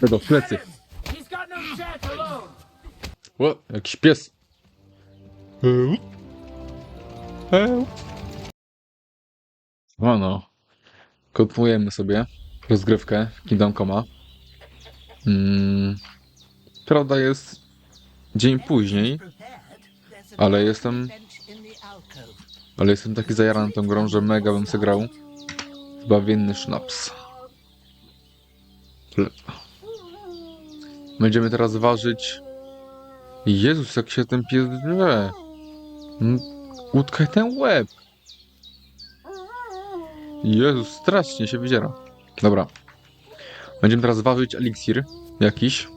Tego, w plecy. O, jakiś pies. O no. Kontynuujemy sobie rozgrywkę Kingdom Coma. Prawda jest dzień później, ale jestem taki zajarany tą grą, że mega bym se grał. Bawienny sznaps. Będziemy teraz ważyć. Jezus, jak się ten pies drze. Utkaj ten łeb. Jezus, strasznie się wydziera. Dobra. Będziemy teraz ważyć eliksir jakiś.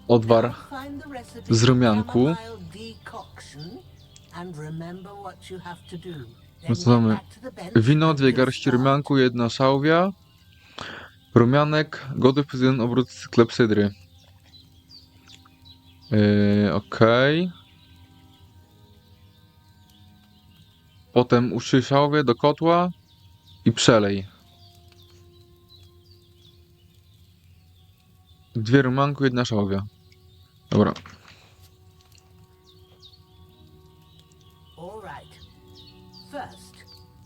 Odwar z rumianku. No co mamy? Wino, 2 garści rumianku, 1 szałwia. Rumianek, gotów przez 1 obrót klepsydry. Okej. Potem uszy szałwie do kotła i przelej. 2 rumianku, 1 szałwia. Dobra.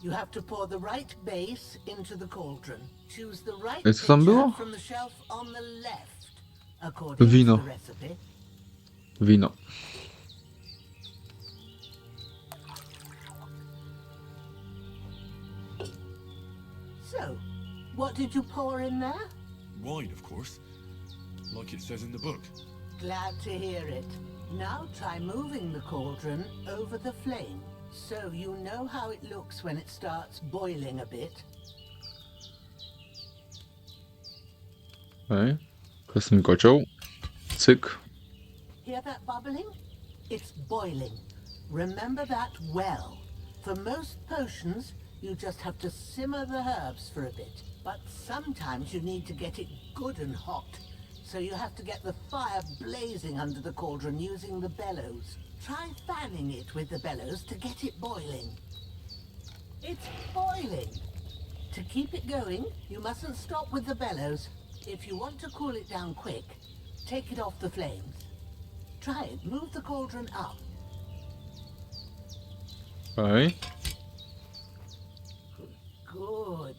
You have to pour the right base into the cauldron. Choose the right Co tam było? pitcher from the shelf on the left, according Wino. to the recipe. Wino. So, what did you pour in there? Wine, of course. Like it says in the book. Glad to hear it. Now try moving the cauldron over the flame, so you know how it looks when it starts boiling a bit. Okej. Klasny kocioł. Cyk. Hear that bubbling? It's boiling. Remember that well. For most potions, you just have to simmer the herbs for a bit. But sometimes you need to get it good and hot. So you have to get the fire blazing under the cauldron using the bellows. Try fanning it with the bellows to get it boiling. It's boiling. To keep it going, you mustn't stop with the bellows. If you want to cool it down quick, take it off the flames. Try it. Move the cauldron up. Okej. Good.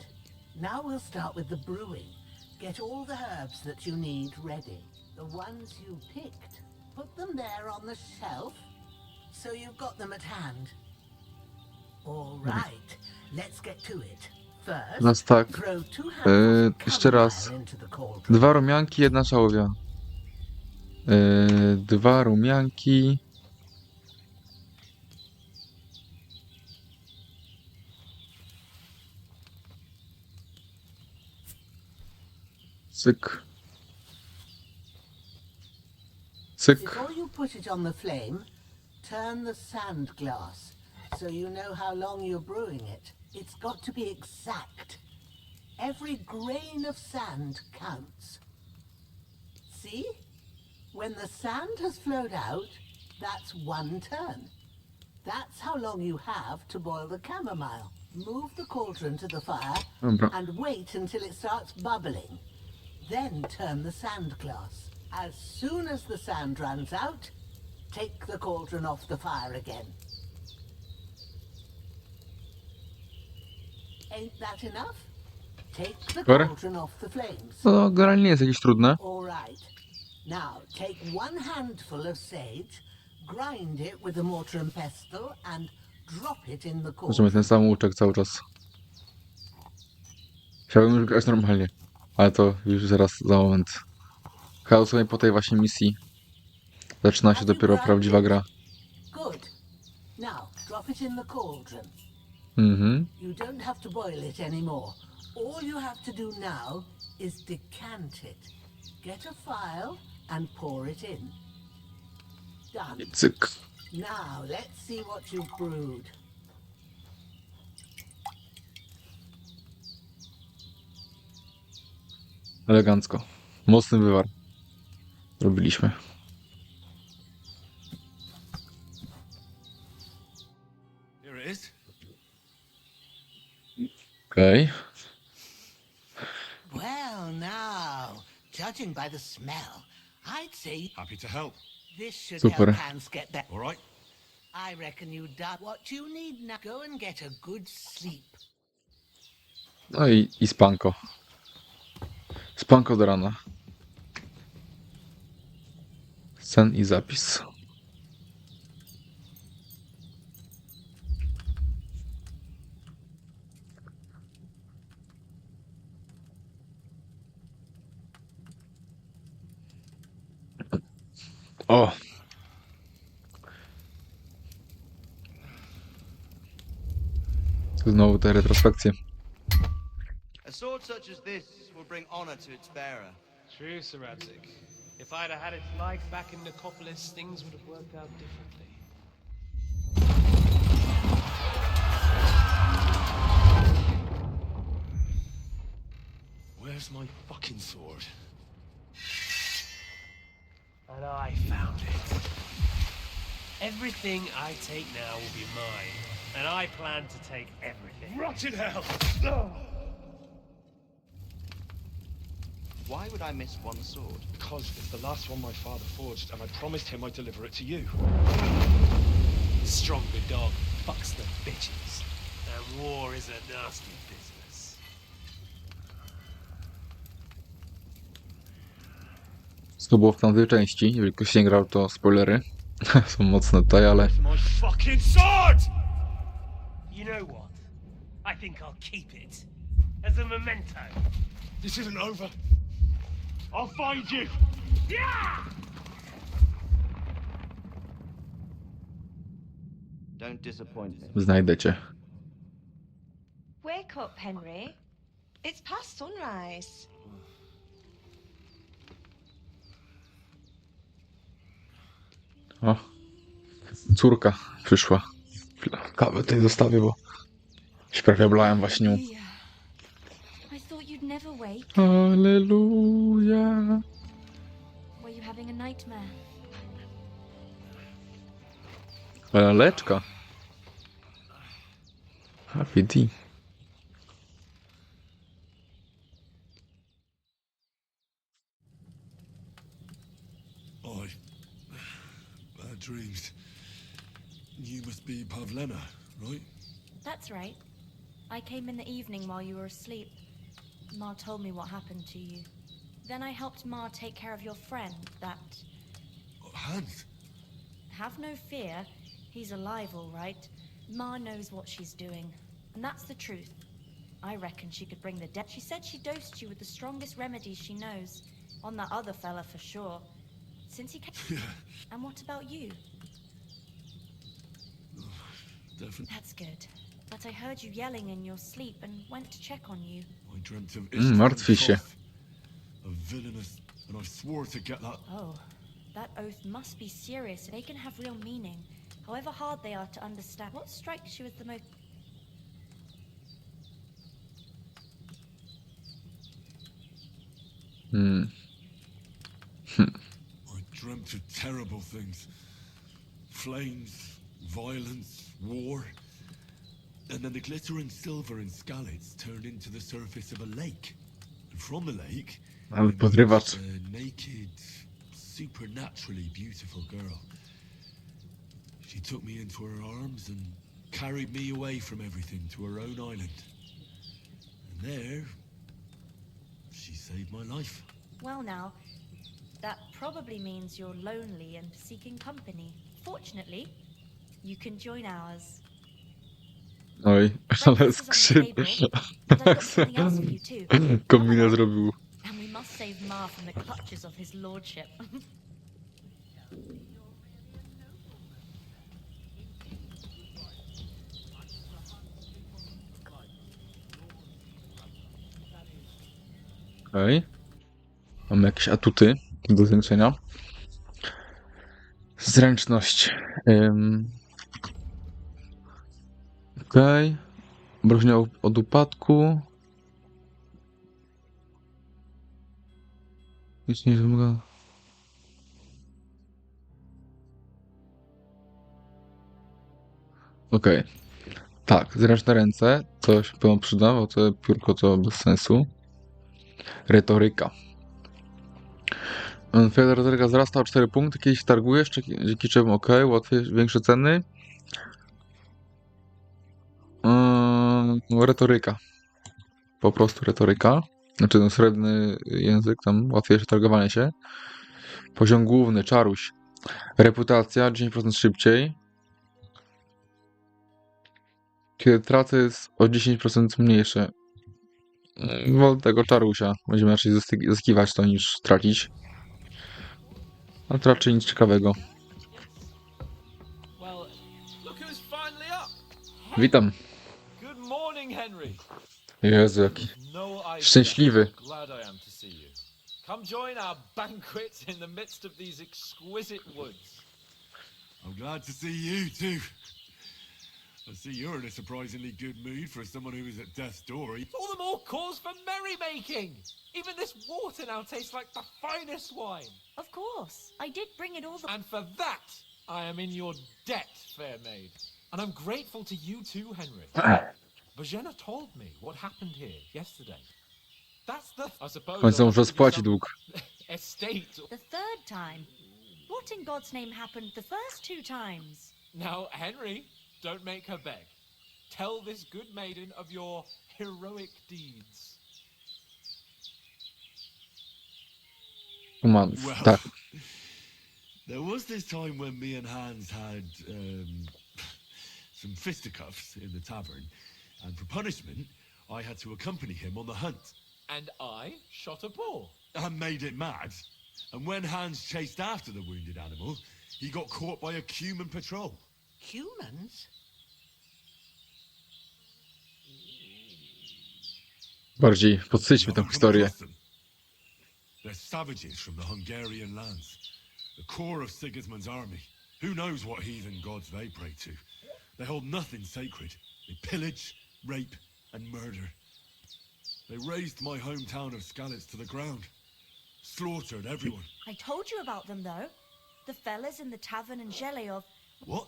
Now we'll start with the brewing. Get all the herbs that you need ready. The ones you picked. Put them there on the shelf, so you've got them at hand. All right. Let's get to it. First, Teraz tak. throw 2 handfuls of Jeszcze raz. chamomile into the cauldron. 2 rumianki, 1 szałwia. 2 rumianki. Cyk. Cyk. Before you put it on the flame, turn the sand glass so you know how long you're brewing it. It's got to be exact. Every grain of sand counts. See? When the sand has flowed out, that's 1 turn. That's how long you have to boil the chamomile. Move the cauldron to the fire Dobra. and wait until it starts bubbling. Then turn the sand glass. As soon as the sand runs out, take the cauldron off the fire again. Ain't that enough? Take the Dobra. cauldron off the flames. To generalnie nie jest jakieś trudne. All right. Now take 1 handful of sage, grind it with a mortar and pestle, and drop it in the cauldron. Możemy ten samouczek cały czas. Chciałbym już grać normalnie. Ale to już zaraz za moment. Chyba sobie po tej właśnie misji zaczyna się dopiero prawdziwa gra. Good. Now drop it in the cauldron. You don't have to boil it anymore. All you have to do now is decant it. Get a file and pour it in. Done. Cyk. Now let's see what you've brewed. Elegancko. Mocny wywar. Robiliśmy. Here it is. Okej. Well, now, judging by the smell, I'd say Happy to help. this should Super. help Hans get better. All right. I reckon you've done what you need now. Go and get a good sleep. No i spanko. Spanko do rana. Sen i zapis. O! Znowu te retrospekcje. A sword such as this will bring honor to its bearer. True, Sir Radzik. If I'd have had its life back in Nicopolis, things would have worked out differently. Where's my fucking sword? And I found it. Everything I take now will be mine, and I plan to take everything. Rotten hell! Why would I miss one sword? Because it's the last one my father forged, and I promised him I'd deliver it to you. Stronger dog fucks the bitches, and war is a nasty business. Co było w tamtej części? Jeżeli ktoś nie grał, to spoilery. Są mocne tutaj, ale... Where's my fucking sword? You know what? I think I'll keep it. As a memento. This isn't over. I'll find you! Yeah! Don't disappoint me. Znajdę cię. Wake up, Henry. It's past sunrise. O. Córka przyszła. Kawę tutaj zostawię, bo się prawie oblałem właśnie nią. I thought you'd never wake. Alleluja. Were you having a nightmare? Laleczka. Happy D. Bad dreams. You must be Pavlena, right? That's right. I came in the evening while you were asleep. Ma told me what happened to you. Then I helped Ma take care of your friend, that... Hans? Have no fear. He's alive, all right. Ma knows what she's doing. And that's the truth. I reckon she could bring the dead. She said she dosed you with the strongest remedies she knows. On that other fella for sure. Since he came... Yeah, And what about you? definitely. That's good. But I heard you yelling in your sleep and went to check on you. I dreamt of martwi się. a villainous, and I swore to get that. Oh, that oath must be serious. They can have real meaning, however hard they are to understand. What strikes you as the most... I dreamt of terrible things. Flames, violence, war. And then the glittering silver and scallops turned into the surface of a lake. And from the lake, Ale podrywacz. a naked, supernaturally beautiful girl. She took me into her arms and carried me away from everything to her own island. And there, she saved my life. Well now, that probably means you're lonely and seeking company. Fortunately, you can join ours. Oj, ale Breakfast is on the skrzyp. table, and I've got something else for you too. Kombinę zrobił. And we must save Ma from the clutches of his lordship. Okej. Mamy jakieś atuty do zwiększenia. Zręczność. Okej. Obrażenia od upadku. Nic nie wymaga. Okej. Tak, zręczne ręce To się pewno przyda, bo to piórko to bez sensu. Retoryka. Twoja retoryka wzrasta o 4 punkty, kiedyś targujesz, dzięki czemu ok, łatwiej, większe ceny. Retoryka. Po prostu retoryka. Znaczy no, srebrny język, tam łatwiejsze targowanie się. Poziom główny, czaruś. Reputacja 10% szybciej. Kiedy tracę jest o 10% mniejsze. Wolę tego czarusia. Będziemy raczej zyskiwać to niż tracić. Ale to raczej nic ciekawego. Well, look who's finally up. Witam. Good morning, Henry. Jezu, jaki No idea szczęśliwy. how glad I am to see you. Come join our banquet in the midst of these exquisite woods. I'm glad to see you too. I see you're in a surprisingly good mood for someone who was at death's door. All the more cause for merrymaking. Even this water now tastes like the finest wine. Of course. I did bring it all the... And for that, I am in your debt, fair maid. And I'm grateful to you too, Henry. Bojena told me what happened here yesterday. That's the... I suppose... Końcu I'll muszę have to give you spłacić some dług. estate. The third time. What in God's name happened the first 2 times? Now, Henry, don't make her beg. Tell this good maiden of your heroic deeds. Come on, Well, tak. there was this time when me and Hans had some fisticuffs in the tavern, and for punishment, I had to accompany him on the hunt. And I shot a boar. And made it mad. And when Hans chased after the wounded animal, he got caught by a human patrol. Humans? Bardziej podsyćmy tę Never come historię. across them. They're savages from the Hungarian lands, the core of Sigismund's army. Who knows what heathen gods they pray to? They hold nothing sacred. They pillage, rape, and murder. They razed my hometown of Skalitz to the ground. Slaughtered everyone. I told you about them, though. The fellas in the tavern in Zheleyov. What?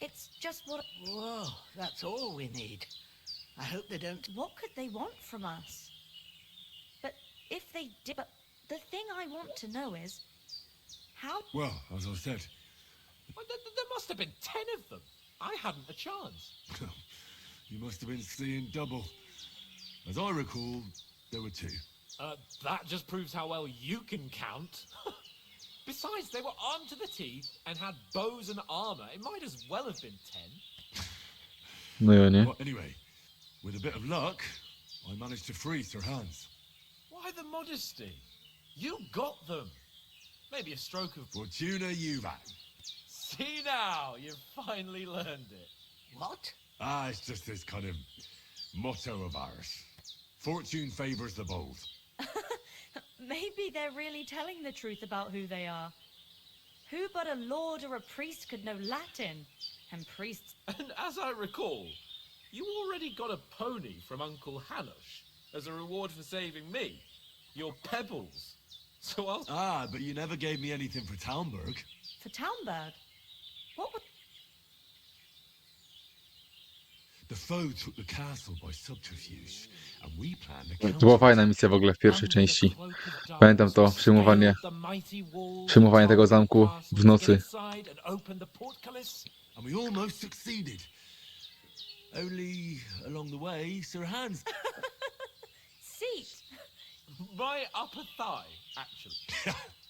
It's just what... Whoa, that's all we need. I hope they don't... What could they want from us? But if they did... But the thing I want to know is... How... Well, as I said, Well, there must have been 10 of them. I hadn't a chance. you must have been seeing double. As I recall, there were 2. That just proves how well you can count. Besides, they were armed to the teeth and had bows and armor. It might as well have been 10. No ja nie. Well, anyway, with a bit of luck, I managed to free Sir Hans. Why the modesty? You got them. Maybe a stroke of... Fortuna Juvat. See now, you've finally learned it. What? It's just this kind of motto of ours. Fortune favors the bold. Maybe they're really telling the truth about who they are. Who but a lord or a priest could know Latin? And priests... And as I recall, you already got a pony from Uncle Hanush as a reward for saving me. Your pebbles. So I'll... But you never gave me anything for Talmberg. For Talmberg? What would... The foe took the castle by subterfuge, and we planned a To była counter. fajna misja w ogóle w pierwszej części. Pamiętam to przyjmowanie tego zamku w nocy. And we almost succeeded. Only along the way, Sir Hans... Seat! My upper thigh, actually.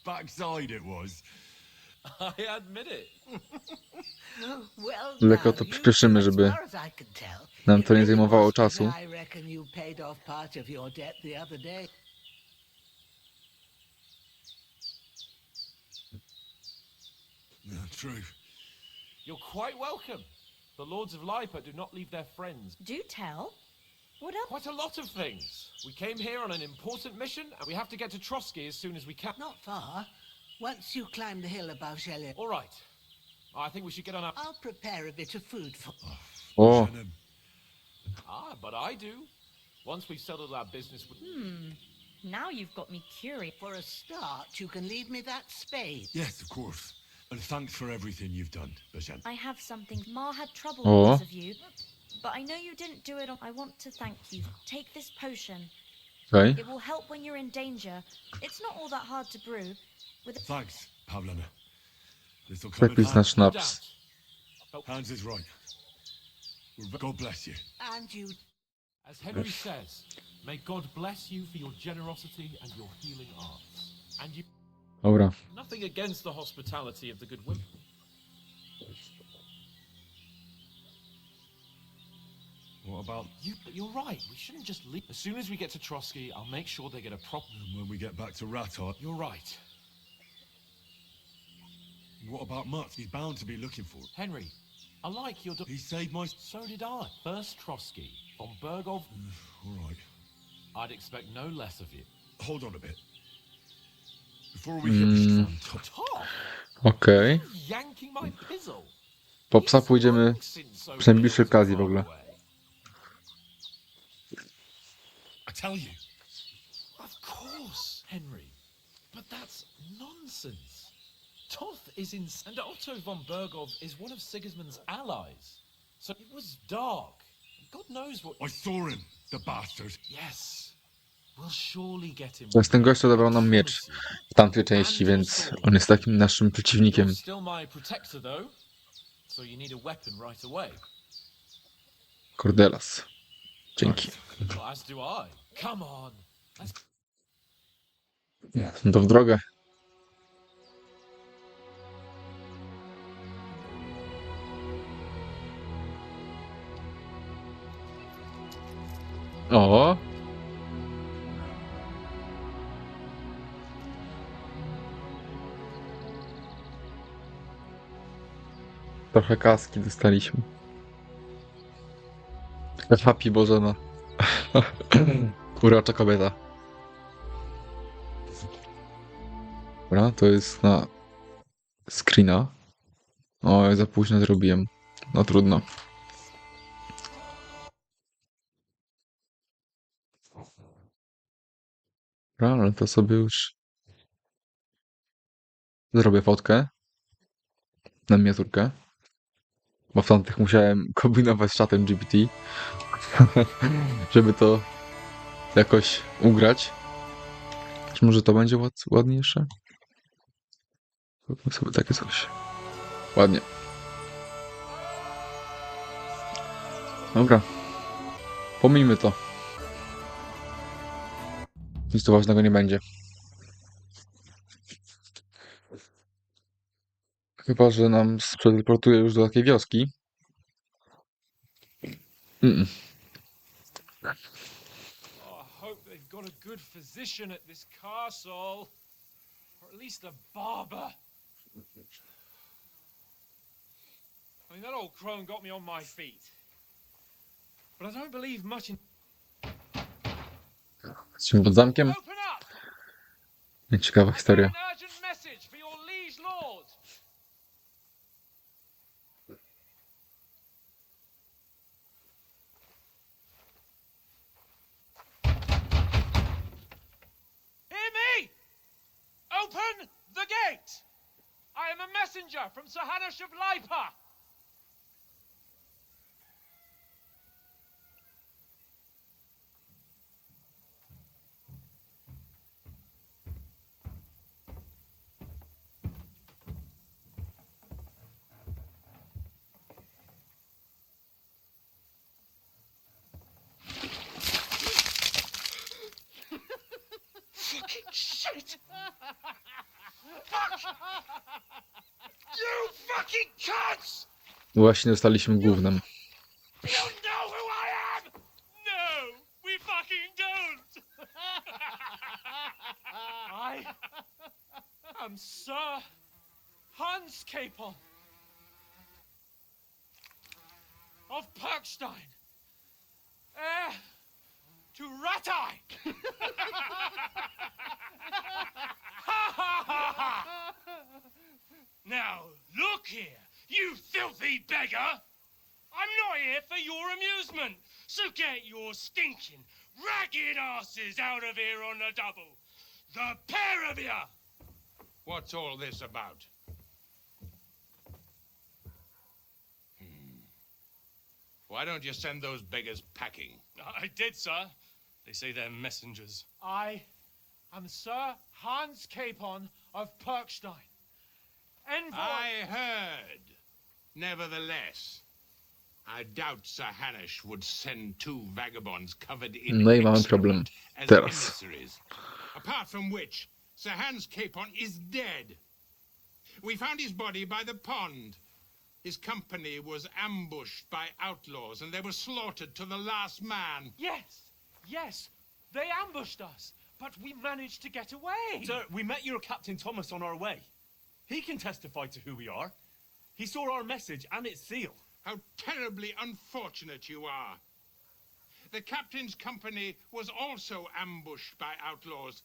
Backside it was. I admit it. Well, Lekko now, to you przyspieszymy, two, as żeby far as I can tell, nam to nie it really zajmowało was czasu. I reckon you paid off part of your debt the other day. True. You're quite welcome. The Lords of Lipa do not leave their friends. Do tell. What else? Quite a lot of things. We came here on an important mission, and we have to get to Trotsky as soon as we can. Not far. Once you climb the hill above Zheleyov, All right. I think we should get on our... I'll prepare a bit of food for... O, But I do. Once we've settled our business with... Now you've got me curious. For a start, you can leave me that spade. Yes, of course. And thanks for everything you've done, Bajan. I have something. Ma had trouble Oh. because of you. but I know you didn't do it on... I want to thank you. Take this potion. Okej. It will help when you're in danger. It's not all that hard to brew. With a... Thanks, Pavlena. This'll come in Przepis na handy. sznaps. Hans is right. God bless you. And you As Henry says, may God bless you for your generosity and your healing arts. And you... Dobra. Nothing against the hospitality of the good women. What about You're right. We shouldn't just leave. As soon as we get to Trotsky, I'll make sure they get a proper... when we get back to Ratot? You're right. What about Mutt? He's bound to be looking for it. Henry, I like your... He saved my... So did I. First Trotsky, von Bergov. All right. I'd expect no less of you. Hold on a bit. Before we hit the strand, Top! Okej. Yanking my pizzle. Po psa pójdziemy Long since so przy najbliższej far okazji w ogóle. away. I tell you, Of course, Henry. But that's nonsense. Toth is in... And Otto von Bergov is one of Sigismund's allies. So it was dark. God knows what... I saw him, the bastard. Yes. We'll surely get him. To jest ten gość, co odebrał nam miecz w tamtej części, więc on jest takim naszym przeciwnikiem. You're still my protector, though. So you need a weapon right away. Cordelas. Dzięki. Well, as do I. Come on. No to w drogę. O! Trochę kaski dostaliśmy. Happy Bożena. Urocza kobieta. Dobra, to jest na screena. O, za późno zrobiłem. No trudno. Dobra, ale to sobie już zrobię fotkę na miniaturkę. Bo w tamtych musiałem kombinować z czatem GPT, żeby to jakoś ugrać. Czy może to będzie ładniejsze? Zróbmy sobie takie coś. Ładnie. Dobra. Pomijmy to. Nic tu ważnego nie będzie. Chyba, że nam przeteleportuje już do takiej wioski. Oh, I hope they've got a good physician at this castle. Or at least a barber. I mean, that old crone got me on my feet. But I don't believe much in... Jesteśmy pod zamkiem. Open up! Ciekawa historia. An urgent message for your liege lord. Hear me! Open the gate! I am a messenger from Sir Hanush of Lipa. Fucking shit! Fuck! You fucking cunts! Właśnie dostaliśmy gównem. You know who I am! No, we fucking don't! I am Sir Hans Capel of Perkstein, heir to Ratai! Now, look here, you filthy beggar! I'm not here for your amusement, so get your stinking, ragged asses out of here on the double. The pair of you! What's all this about? Why don't you send those beggars packing? I did, sir. They say they're messengers. I am Sir Hans Capon of Perkstein. Envoy. I heard. Nevertheless, I doubt Sir Hanush would send two vagabonds covered in No i mamy problem excrement as teraz. emissaries. Apart from which, Sir Hans Capon is dead. We found his body by the pond. His company was ambushed by outlaws and they were slaughtered to the last man. Yes, they ambushed us, but we managed to get away. Sir, we met your Captain Thomas on our way. He can testify to who we are. He saw our message and its seal. How terribly unfortunate you are. The captain's company was also ambushed by outlaws.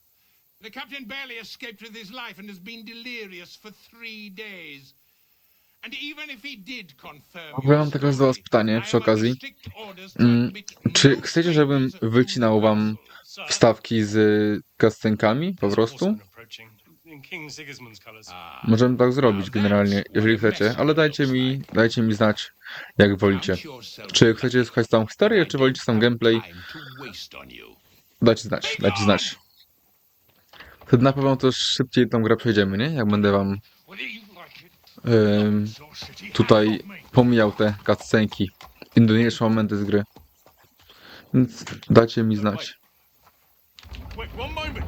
The captain barely escaped with his life and has been delirious for 3 days. And even if he did confirm W ogóle mam teraz do was pytanie przy okazji. Czy chcecie, żebym wycinał wam wstawki z cutscenkami po prostu? In King Sigismund's colours. Możemy tak zrobić generalnie, jeżeli chcecie, ale dajcie mi znać, jak wolicie. Czy chcecie słuchać całą historię, czy wolicie sam gameplay? Dajcie znać. Wtedy na pewno też szybciej tą grę przejdziemy, nie? Jak będę wam tutaj pomijał te cutscenki i najważniejsze momenty z gry. Więc dajcie mi znać. Wait, one moment.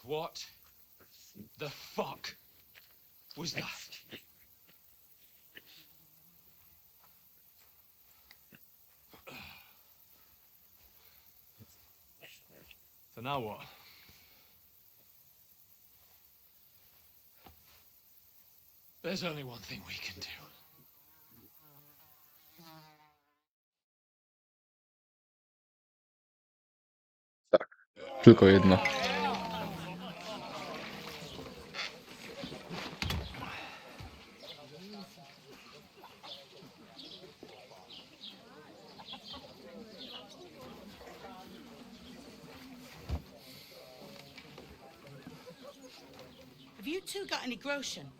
What the fuck was that? So now what? There's only one thing we can do. Tylko jedno. Have you two got any groschen?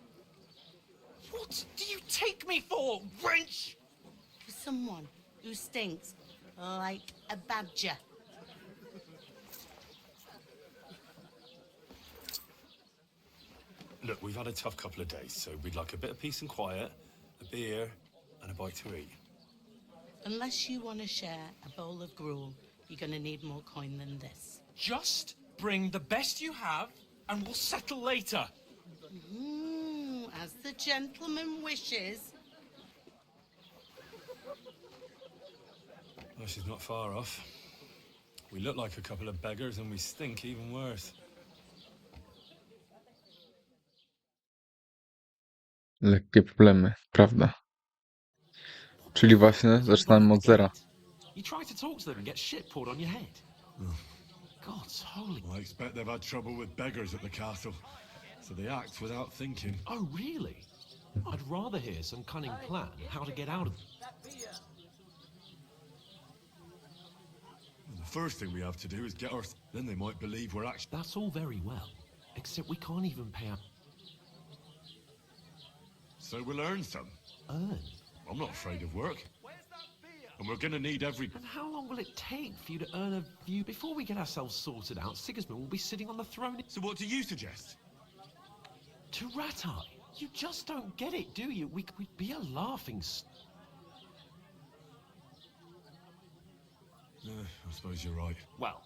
What do you take me for, wench? For someone who stinks like a badger. Look, we've had a tough couple of days, so we'd like a bit of peace and quiet, a beer, and a bite to eat. Unless you want to share a bowl of gruel, you're going to need more coin than this. Just bring the best you have, and we'll settle later. As the gentleman wishes. Well, she's not far off. We look like a couple of beggars, and we stink even worse. Lekkie problemy, prawda? Czyli właśnie zaczynamy od zera. You try to talk to them and get shit poured on your head. God's holy. I expect they've had trouble with beggars at the castle, so they act without thinking. Oh, really? I'd rather hear some cunning plan how to get out of... The first thing we have to do is get our... Then they might believe we're actually... That's all very well, except we can't even pay our... So we'll earn some. Earn? I'm not afraid of work. And we're gonna need every... And how long will it take for you to earn a view? Before we get ourselves sorted out, Sigismund will be sitting on the throne... So what do you suggest? To Ratai. You just don't get it, do you? We'd be a laughing... I suppose you're right. Well,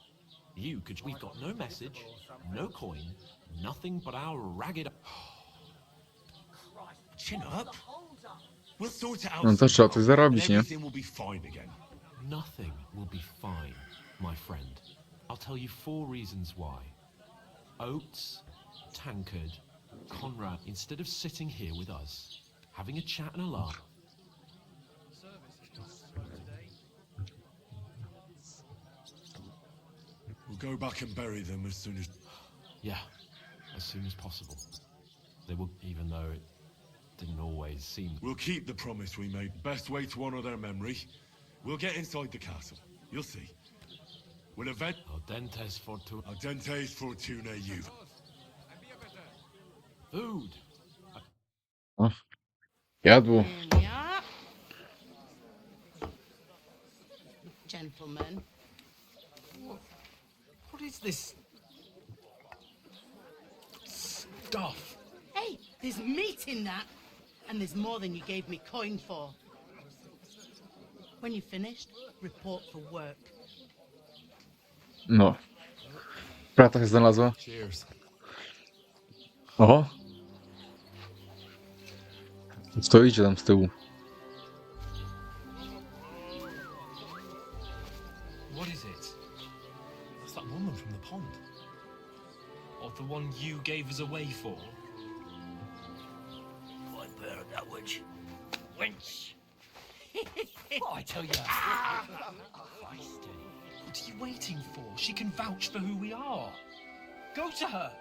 you could... We've got no message, no coin, nothing but our ragged... Chin up. We'll sort it out. No to trzeba coś zarobić, nie? Everything will be fine again. Nothing will be fine, my friend. I'll tell you 4 reasons why. Oates, Tankard, Conrad, instead of sitting here with us, having a chat and a laugh... We'll go back and bury them as soon as... Yeah, as soon as possible. They will, even though it didn't always seem... We'll keep the promise we made. Best way to honor their memory. We'll get inside the castle. You'll see. We'll event... Audentes fortuna... Audentes fortuna you. Food. O, jadło. Here we are. Gentlemen. What is this stuff? Hey, there's meat in that. And there's more than you gave me coin for. When you're finished, report for work. No. Prata się znalazła. Cheers. O! Stoicie tam z tyłu. What is it? It's that woman from the pond. Or the one you gave us away for. I bear that witch. Wench. What I tell you? Feisty. What are you waiting for? She can vouch for who we are. Go to her.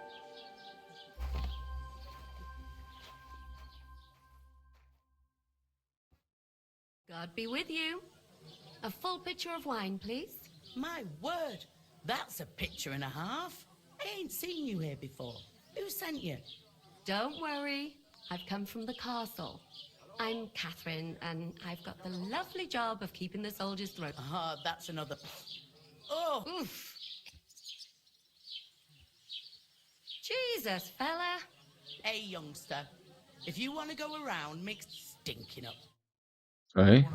God be with you. A full pitcher of wine, please. My word, that's a picture and a half. I ain't seen you here before. Who sent you? Don't worry. I've come from the castle. I'm Catherine, and I've got the lovely job of keeping the soldiers' throats. Ah, that's another. Oh, Oof. Jesus, fella. hey, youngster. If you want to go around, mix stinking up. Okej.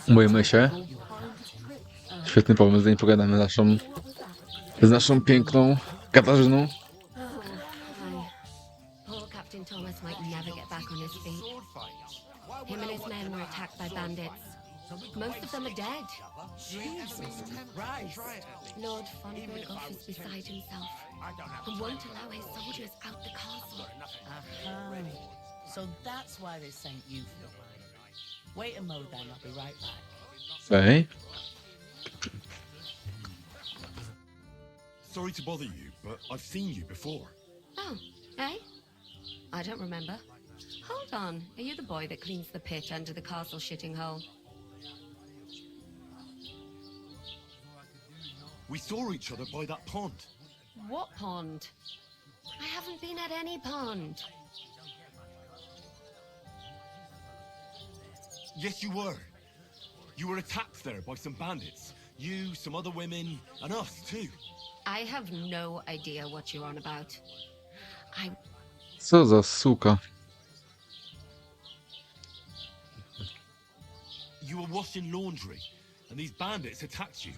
Umyjmy się. Świetny pomysł, zanim pogadamy z naszą piękną Katarzyną. Poor Captain Thomas might never get back on his feet. Him and his men were attacked by bandits. Most of them are dead. Jesus Christ. Lord von Berghoff is beside himself and won't allow his soldiers out the castle. Aha. So that's why they sent you for mine. Wait a mo then, I'll be right back. Okej. Sorry to bother you, but I've seen you before. Oh, eh? I don't remember. Hold on, are you the boy that cleans the pit under the castle shitting hole? We saw each other by that pond. What pond? I haven't been at any pond. Yes, you were. You were attacked there by some bandits. You, some other women, and us too. I have no idea what you're on about. Co za suka. You were washing laundry, and these bandits attacked you.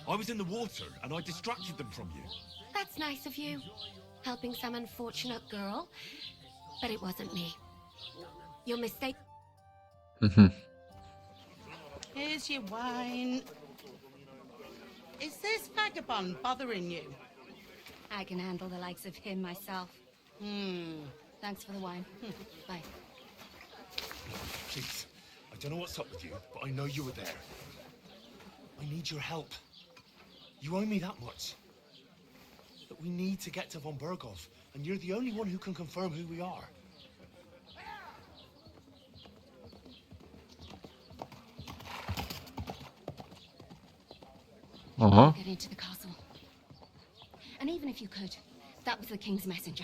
I was in the water, and I distracted them from you. That's nice of you, helping some unfortunate girl. But it wasn't me. Your mistake. Here's your wine. Is this vagabond bothering you? I can handle the likes of him myself. Thanks for the wine. Bye. Please, I don't know what's up with you, but I know you were there. I need your help. You owe me that much. But we need to get to von Berghoff, and you're the only one who can confirm who we are. Get into the castle. And even if you could, that was the king's messenger.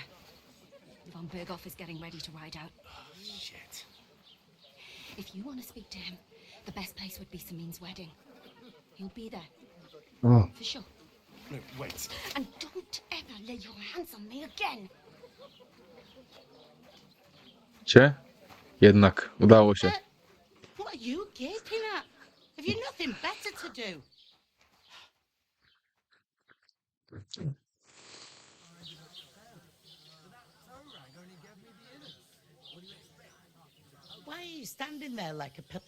Von Berghoff is getting ready to ride out. Shit. If you want to speak to him, the best place would be Samin's wedding. He'll be there. For sure. No, wait. And don't ever lay your hands on me again. Jednak udało się. What are you gaping at? Have you nothing better to do? Why are you standing there like a pill?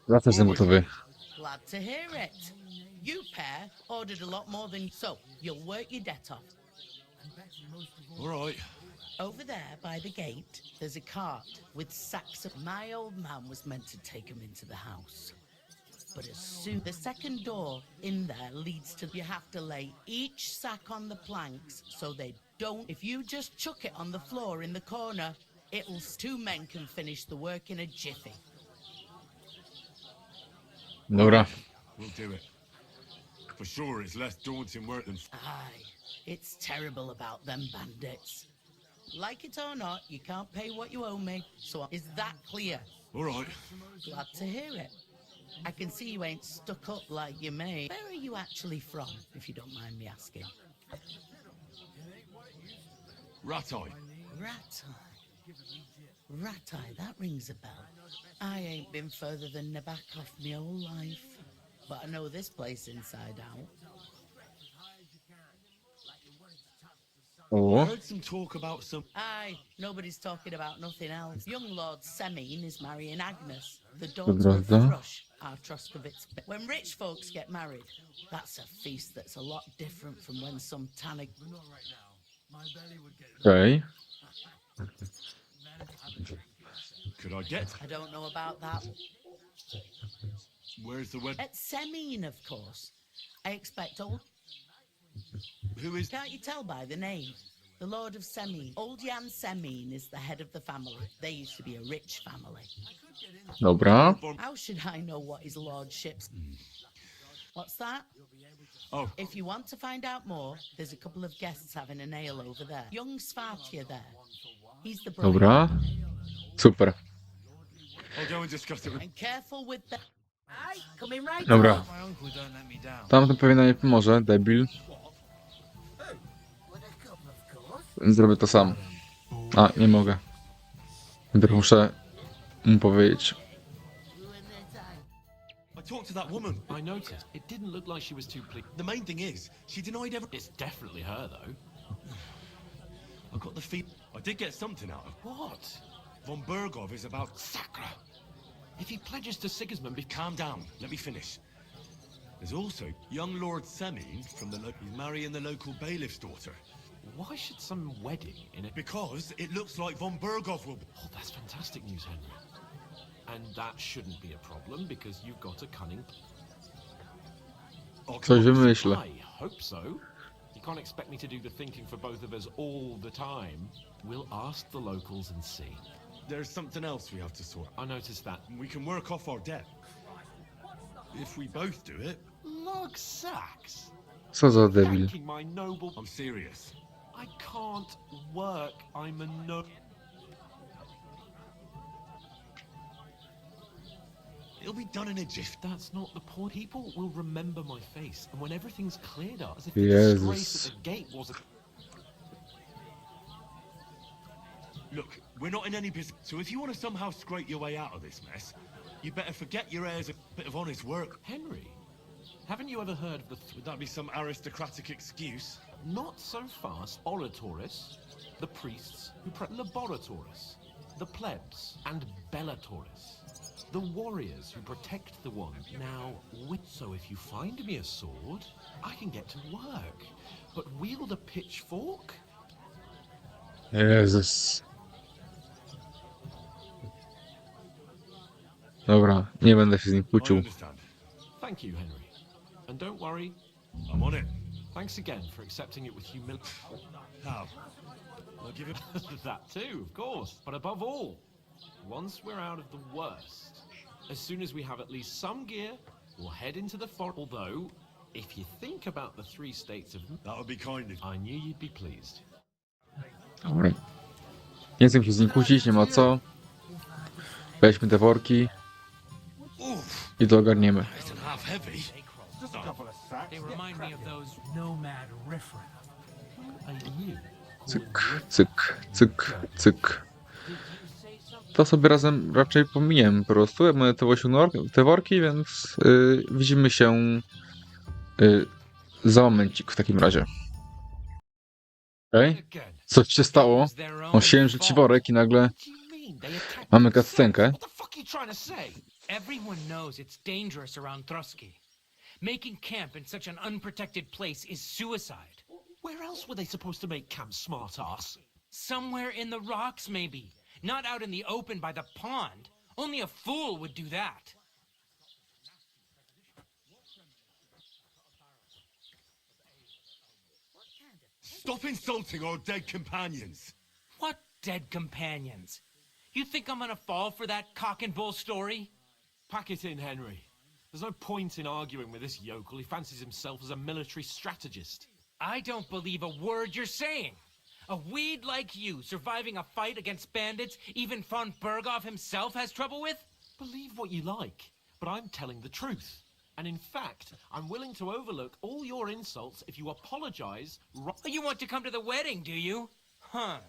Wracasz jestem gotowy. Glad to hear it. You pair ordered a lot more than so. You'll work your debt off. All right. Over there by the gate, there's a cart with sacks of. My old man was meant to take them into the house. But as soon the second door in there leads to, you have to lay each sack on the planks so they don't. If you just chuck it on the floor in the corner, it'll. Two men can finish the work in a jiffy. Dobra. We'll do it. For sure, it's less daunting work than... Aye, it's terrible about them bandits. Like it or not, you can't pay what you owe me. So is that clear? All right. Glad to hear it. I can see you ain't stuck up like you may. Where are you actually from, if you don't mind me asking? Rat-eye. Rat-eye, that rings a bell. I ain't been further than Nabakov my whole life. But I know this place inside out. I O, heard some talk about some... Aye, nobody's talking about nothing else. Young Lord Semin is marrying Agnes, the daughter of prawda. Thrush, our Truskovitz. When rich folks get married, that's a feast that's a lot different from when some tannic... Okej. Could I get... I don't know about that. Where's the wed... At Semin, of course. I expect old... Who is... Can't you tell by the name? The Lord of Semin. Old Jan Semin is the head of the family. They used to be a rich family. Dobra. How should I know what his lordship's... What's that? Oh. If you want to find out more, there's a couple of guests having an ale over there. Young Svartje there. He's the bride. Dobra. Super. I'll go and discuss it with... And careful with the... Aye, coming right Dobra. off. My uncle don't let me down. Tamten pewnie nam nie pomoże, debil. Więc zrobię to sam. A, nie mogę. Najpierw muszę mu powiedzieć. I talked to that woman. I noticed. It didn't look like she was too pleased. The main thing is, she denied every... It's definitely her, though. I got the feel... I did get something out of... What? Von Bergov is about... Sakra! If he pledges to Sigismund... Calm down. Let me finish. There's also young Lord Semin from the... He's marrying the local bailiff's daughter. Why should some wedding in it... Because it looks like Von Bergov will... Oh, that's fantastic news, Henry. And that shouldn't be a problem, because you've got a cunning... Coś wymyślę. I hope so. You can't expect me to do the thinking for both of us all the time. We'll ask the locals and see. There's something else we have to sort. I noticed that. We can work off our debt. If we both do it. Log sacks. Co za debil. Yanking my noble... I'm serious. I can't work. I'm a no... It'll be done in a jiff. That's not the point. People will remember my face, and when everything's cleared up, as if Jezus. the disgrace at the gate wasn't... Look, we're not in any business. So if you want to somehow scrape your way out of this mess, you better forget your heirs a bit of honest work. Henry, haven't you ever heard of the... Would that be some aristocratic excuse? Not so fast. Oratoris, the priests who laboratoris, the plebs, and bellatoris. The warriors who protect the one. Now, so if you find me a sword, I can get to work. But wield a pitchfork? Jezus. Dobra, nie będę się z nim I kłócił. understand. Thank you, Henry. And don't worry, I'm on it. thanks again for accepting it with humility. How? I'll give it... That too, of course. But above all, once we're out of the worst, as soon as we have at least some gear, we'll head into the forest. Although, if you think about the 3 states of... That would be kind of... I knew you'd be pleased. Dobra. Nie chcę się z nim kłócić, nie ma co. Weźmy te worki i to ogarniemy. It's half heavy. Just a couple of sacks. They remind me of those nomad riffraff. Cyk, cyk, cyk, cyk. To sobie razem raczej pominiemy po prostu. Ja będę te worki, więc widzimy się za momencik w takim razie. Okej? Coś się stało. Osiłem rzuci worek i nagle mamy cutscenkę. Everyone knows it's dangerous around Trotsky. Making camp in such an unprotected place is suicide. Where else were they supposed to make camp, smart-ass? Somewhere in the rocks, maybe. Not out in the open by the pond. Only a fool would do that. Stop insulting our dead companions. What dead companions? You think I'm gonna fall for that cock and bull story? Pack it in, Henry. There's no point in arguing with this yokel. He fancies himself as a military strategist. I don't believe a word you're saying. A weed like you surviving a fight against bandits even von Berghoff himself has trouble with? Believe what you like, but I'm telling the truth. And in fact, I'm willing to overlook all your insults if you apologize. You want to come to the wedding, do you? Huh.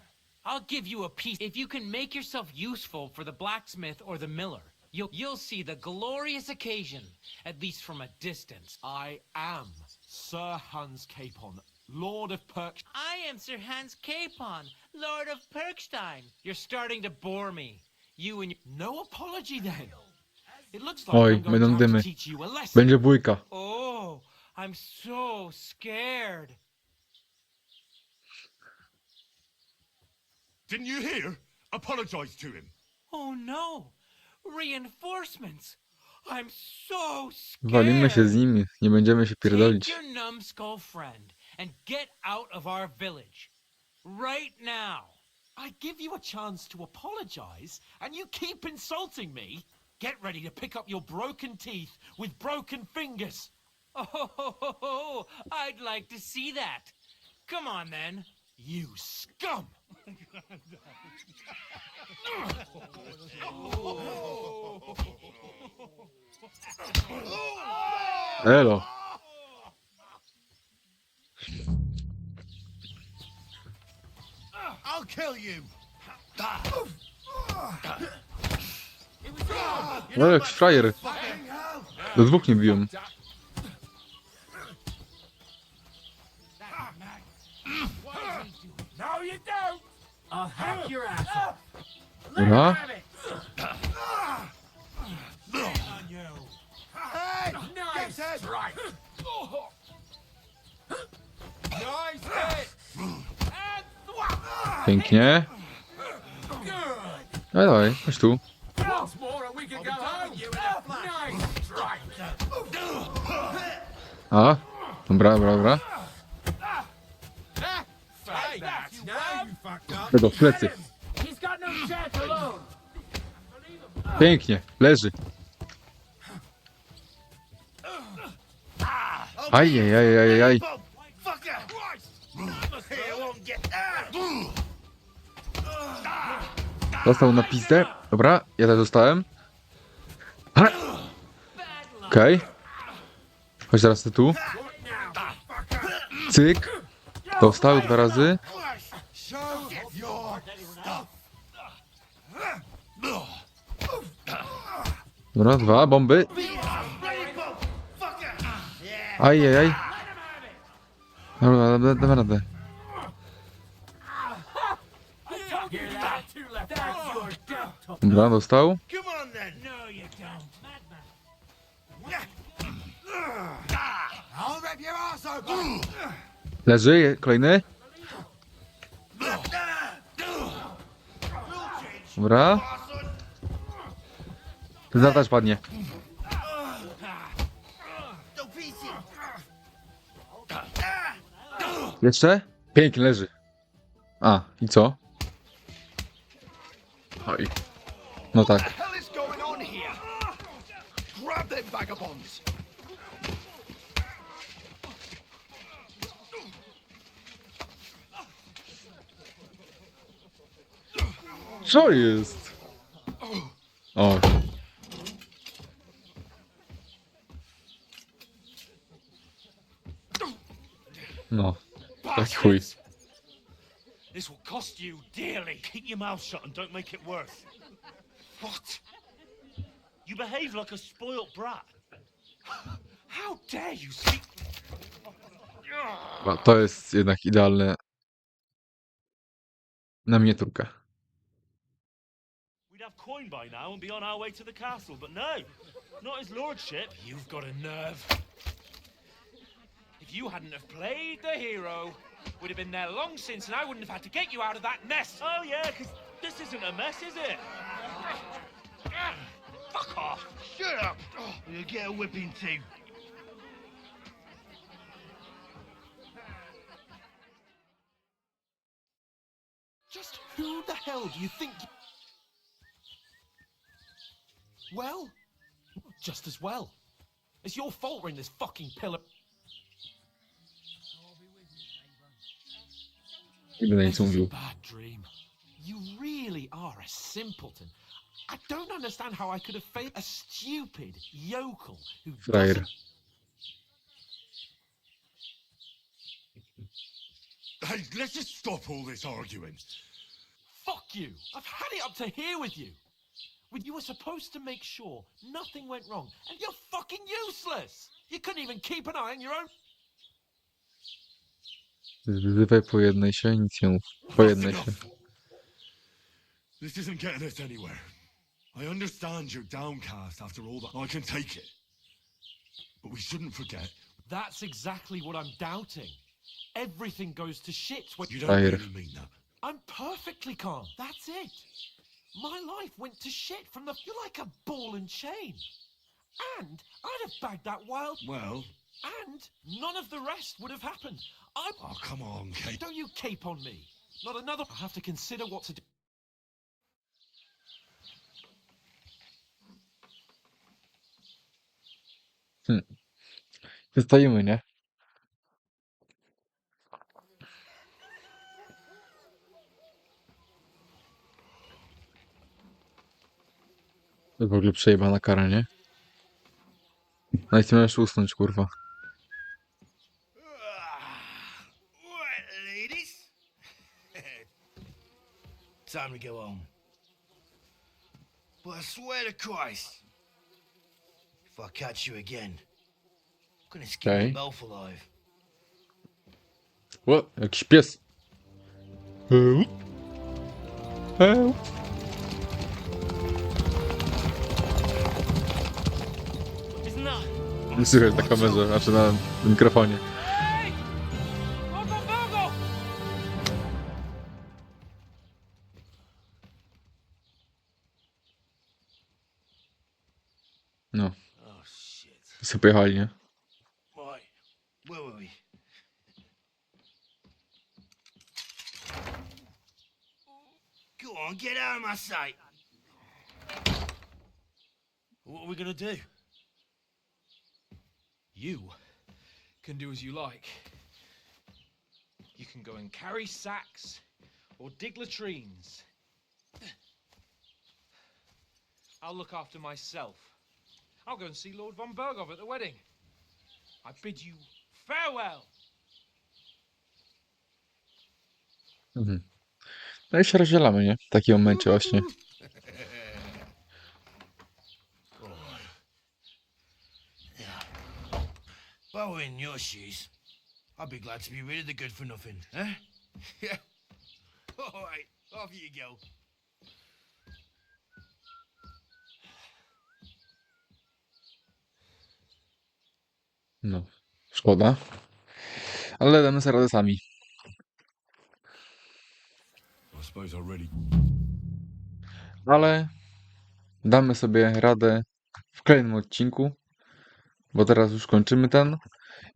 I'll give you a piece. If you can make yourself useful for the blacksmith or the miller, you'll see the glorious occasion, at least from a distance. I am Sir Hans Capon, Lord of Perk. I am Sir Hans Capon, Lord of Perkstein. You're starting to bore me. You and your... No apology then. It looks like Oj, I'm going będą to have dymy. to teach you a lesson. Będzie bójka. Oh, I'm so scared. Didn't you hear? Apologize to him. Oh no! Reinforcements! I'm so Walimy się z nimi. Nie będziemy się Take pierdolić. your numbskull friend and get out of our village. Right now. I give you a chance to apologize, and you keep insulting me? Get ready to pick up your broken teeth with broken fingers. Oh, I'd like to see that. Come on then. You scum! Elo. I'll kill you. No jak frajer. Do dwóch nie biją. No, you don't! I'll hack your ass off. Dobra. Hey, nice strike. Nice hit. And thwap. Pięknie. Dawaj, dawaj, chodź tu. Once more and we can go home. Nice strike. A, dobra, dobra, dobra. Hey, that's now you fucked up. Tego, w plecy. He's got no chance alone. Pięknie, leży. Ajajajajajaj. Dostał na pizdę. Dobra, ja też dostałem. Okej. Chodź teraz ty tu. Cyk. Dostał 2 razy. Dobra, 2 bomby. Ajajaj. Dobra, damy radę. Dobra, dostał. Leży, kolejny. Dobra. Ten też padnie. Jeszcze? Pięknie, leży. A, i co? Oj. No tak. What the hell is going on here? Grab them vagabonds. Co jest? O. No. Tak chuj. This will cost you dearly. Keep your mouth shut and don't make it worse. What? You behave like a spoilt brat. How dare you speak? To jest jednak idealne na miniaturkę. We'd have coin by now and be on our way to the castle, but no, not his lordship. You've got a nerve. If you hadn't have played the hero, we'd have been there long since, and I wouldn't have had to get you out of that mess. Oh yeah, because this isn't a mess, is it? Fuck off! Shut up. You'll get a whipping too. Just who the hell do you think? Well, just as well. It's your fault we're in this fucking pillar. Nie będę nic This is a mówił. bad dream. You really are a simpleton. I don't understand how I could have failed a stupid yokel who Frajer. doesn't... Hey, let's just stop all this arguing. Fuck you! I've had it up to here with you. You were supposed to make sure nothing went wrong, and you're fucking useless! You couldn't even keep an eye on your own... Wyzywaj po jednej się, nic nie mów. Po jednej się. This isn't getting us anywhere. I understand you're downcast after all that. I can take it. But we shouldn't forget. That's exactly what I'm doubting. Everything goes to shit when... You don't Frajer. really mean that. I'm perfectly calm. That's it. My life went to shit from the... You're like a ball and chain. And I'd have bagged that wild... Well... And none of the rest would have happened. Oh, come on, Kate. Don't you cape on me. Not another... I have to consider what to do. Zostajemy, nie? To w ogóle przejebana kara, nie? No i ty możesz usnąć, kurwa. Right, ladies. Time to go home. But I swear to Christ, if I catch you again, I'm gonna skin Okay. you both alive. O, jakiś pies. Help. Help. Nie słychać na kamerze, znaczy na mikrofonie. Hey! Lord Von Burgos! No, Oh shit. sobie pojechali, nie? Right, where were we? Go on, get out of my sight. What are we gonna do? You can do as you like. You can go and carry sacks or dig latrines. I'll look after myself. I'll go and see Lord Von Burgov at the wedding. I bid you farewell. Mhm. No i się rozdzielamy, nie? W takim momencie właśnie. If I were in your shoes, I'd be glad to be rid of the good for nothing, eh? Yeah. All right, off you go. No, szkoda. Ale damy sobie radę sami. I suppose I really... Ale damy sobie radę w kolejnym odcinku, bo teraz już kończymy ten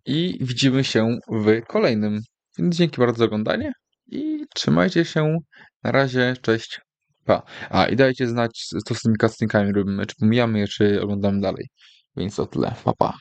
i widzimy się w kolejnym. Więc dzięki bardzo za oglądanie i trzymajcie się. Na razie, cześć, pa. A i dajcie znać, co z tymi cutscenkami robimy, czy pomijamy je, czy oglądamy dalej. Więc to tyle, pa pa.